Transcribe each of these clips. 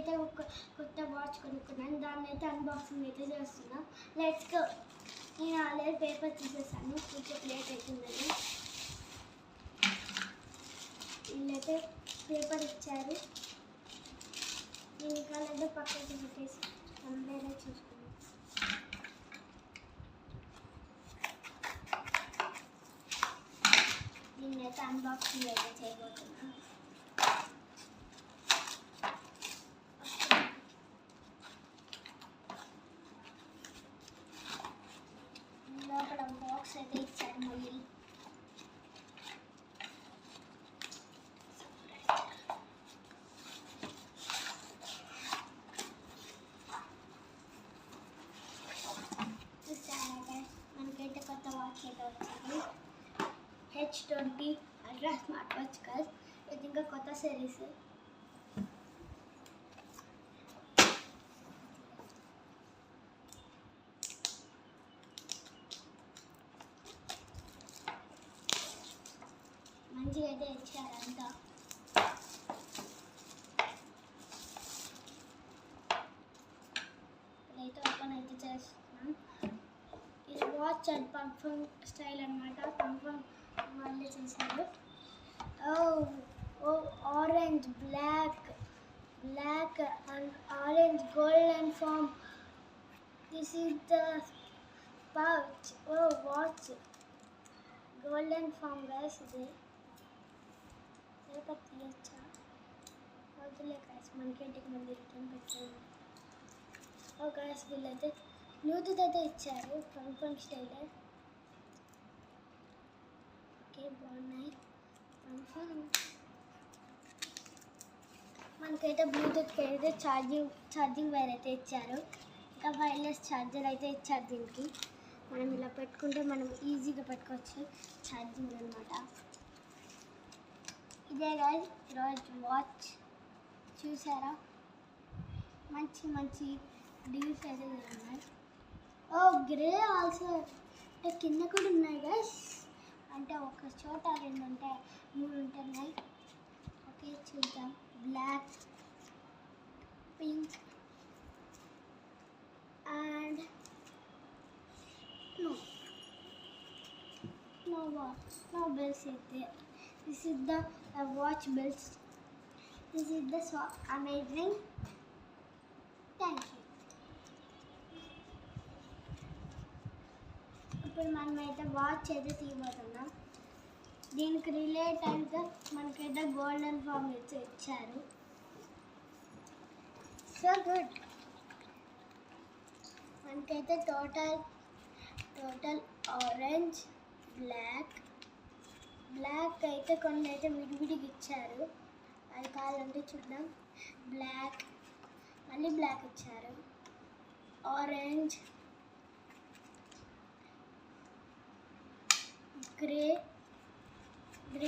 అయితే ఒక కొత్త వాచ్ కొనుక్కున్నాను. దాన్ని అయితే అన్బాక్సింగ్ అయితే చేస్తున్నా. Let's go. నేను ఆల్రెడీ పేపర్ తీసేసాను, కొంచెం లేట్ అవుతుందని. వీళ్ళైతే పేపర్ ఇచ్చారు. నేను కాలేదో పక్కకి పెట్టేసి అందరూ చూసుకున్నాను. దీన్నైతే అన్బాక్సింగ్ అయితే చేయబోతున్నాను. లోపల బాక్స్ అయితే ఇచ్చారు. మళ్ళీ మనకైతే కొత్త వాచ్ అయితే వచ్చింది. H20 అల్ట్రా స్మార్ట్ వాచ్ కాదు, ఇది ఇంకా కొత్త సిరీస్. మంచిగా అయితే ఇచ్చారంతా. ఇదైతే ఓపెన్ అయితే చేస్తున్నాం. ఇది వాచ్ అండ్ పంఫర్మ్ స్టైల్ అనమాట. పంఫర్మ్ వాళ్ళే చేశారు. Orange black and orange golden farm. This is the pouch. Watch golden farm guys. ఇది పేపర్ తీయచ్చా? వద్దులే గైస్, మనకేంటికి మళ్ళీ రిటర్న్ పెట్టాను. గైస్ వీళ్ళైతే బ్లూటూత్ అయితే ఇచ్చారు. పంఫర్మ్ స్టైల్. ఓకే, బాగున్నాయి. మనకైతే బ్లూటూత్కి అయితే ఛార్జింగ్ వైర్ అయితే ఇచ్చారు. ఇంకా వైర్లెస్ ఛార్జర్ అయితే ఇచ్చారు. దీనికి మనం ఇలా పెట్టుకుంటే మనం ఈజీగా పెట్టుకోవచ్చు ఛార్జింగ్ అనమాట. ఇదే గైస్ ఈరోజు వాచ్. చూసారా, మంచి డీల్స్ అయితే ఉన్నాయి. Grey also. అంటే కింద కూడా ఉన్నాయి గైస్. అంటే ఒక చోట 2 ఉంటాయి, 3 ఉంటున్నాయి. ఓకే, చూద్దాం. Black, pink and no bells అయితే. This is the watch bells. This is the so amazing. Thank you. ఇప్పుడు మనమైతే వాచ్ అయితే తీయబోతున్నాం. దీనికి రిలేట్ అయితే మనకైతే గోల్డెన్ ఫామ్ అయితే ఇచ్చారు. So good. మనకైతే టోటల్ ఆరెంజ్, బ్లాక్ అయితే కొన్ని అయితే విడివిడిగా ఇచ్చారు. అది కావాలంటే చూద్దాం. బ్లాక్, మళ్ళీ బ్లాక్ ఇచ్చారు. ఆరెంజ్, గ్రే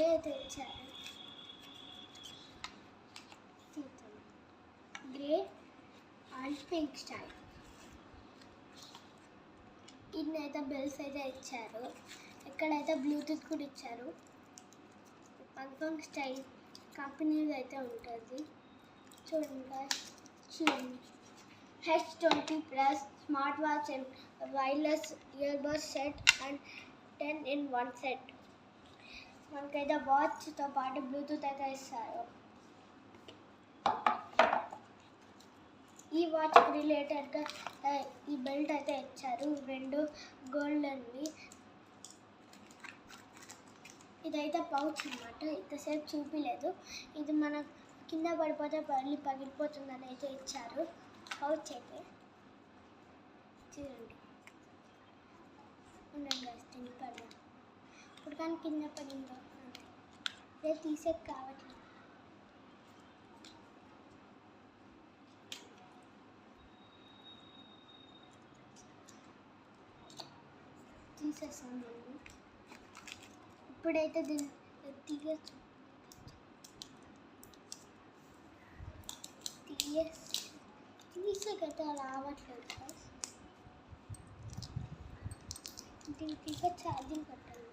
అయితే ఇచ్చారు. Grey and pink style. ఇన్నైతే బెల్స్ అయితే ఇచ్చారు. ఇక్కడైతే బ్లూటూత్ కూడా ఇచ్చారు. పంఫర్మ్ స్టైల్ కంపెనీ అయితే ఉంటుంది. చూడండి. H20+ smart watch and wireless earbuds set and 10 in 1 set. మనకైతే వాచ్తో పాటు బ్లూటూత్ అయితే ఇస్తారు. ఈ వాచ్కి రిలేటెడ్గా ఈ బెల్ట్ అయితే ఇచ్చారు. 2 గోల్డెన్వి. ఇదైతే పౌచ్ అన్నమాట. ఇంతసేపు చూపించలేదు. ఇది మన కింద పడిపోతే మళ్ళీ పగిలిపోతుందని అయితే ఇచ్చారు. పౌచ్ అయితే చూడండి. దీన్ని పడదు. ఇప్పుడు కానీ కింద పడిందో అదే తీసేది కావట్లేదు. తీసేసాను. ఇప్పుడైతే దీన్ని తీయచ్చు. తీసేకైతే రావట్లేదు. దీనికి ఇంకా ఛార్జింగ్ పెట్టాలి.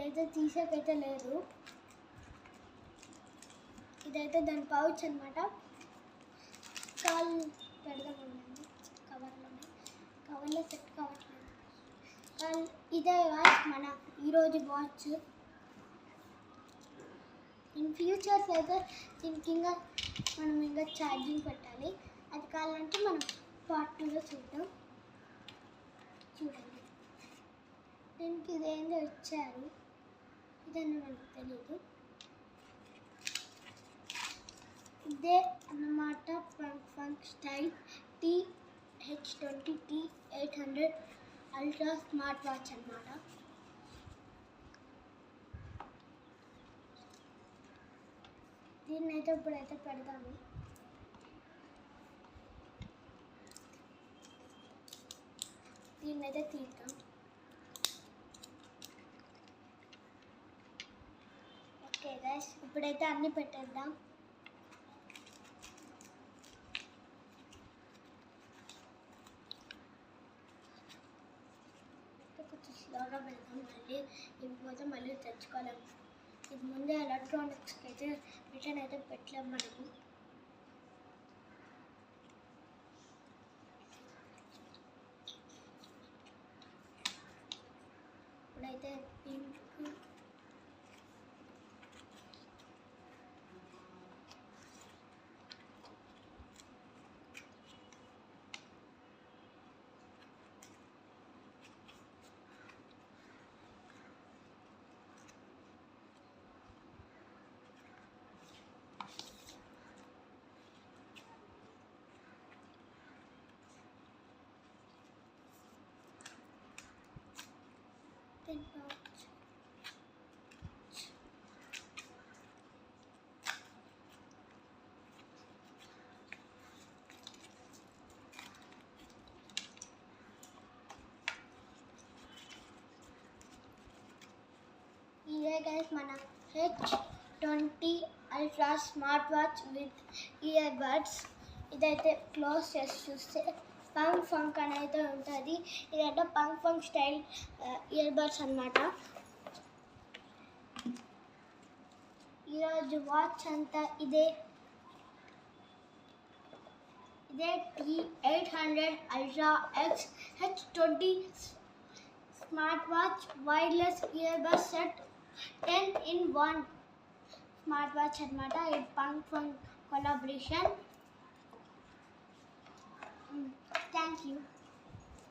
ఇదైతే తీసేకైతే లేదు. ఇదైతే దాని పౌచ్ అనమాట. కాల్ పెడదామండి కవర్లో సెట్ కావట్లేదు. ఇదే మన ఈరోజు వాచ్. ఇన్ ఫ్యూచర్స్ అయితే దీనికి ఇంకా మనం ఇంకా ఛార్జింగ్ పెట్టాలి. అది కావాలంటే మనం పార్ట్ 2లో చూద్దాం. చూడండి, దీనికి ఇదేందో ఇచ్చారు, ఇదని మనకు తెలియదు. ఇదే అన్నమాట funk style TH20 T800 ultra smart watch అన్నమాట. దీన్నైతే ఇప్పుడైతే పెడదాము. దీన్నైతే తీద్దాం. ఓకే గైస్, ఇప్పుడైతే అన్నీ పెట్టేద్దాం. కొంచెం స్లోగా పెడదాం, మళ్ళీ ఇంకపోతే మళ్ళీ తెచ్చుకోలేము. ఇది ముందే ఎలక్ట్రానిక్స్కి అయితే రిటర్న్ అయితే పెట్టలేము మనము. ఇప్పుడైతే పింక్ pouch. ఇదే గైస్ మన H20 ultra smart watch with ear buds. ఇదైతే క్లోజ్ చేసి చూస్తే ఫంక్ అని అయితే ఉంటుంది. ఇదంటే ఫంక్ స్టైల్ ఇయర్ బడ్స్ అన్నమాట. ఈరోజు వాచ్ అంతా ఇదే T800 ultra X H20 smart watch wireless ear buds set 10-in-1 smart watch అన్నమాట. ఇది ఫంక్ కొలాబరేషన్. Thank you.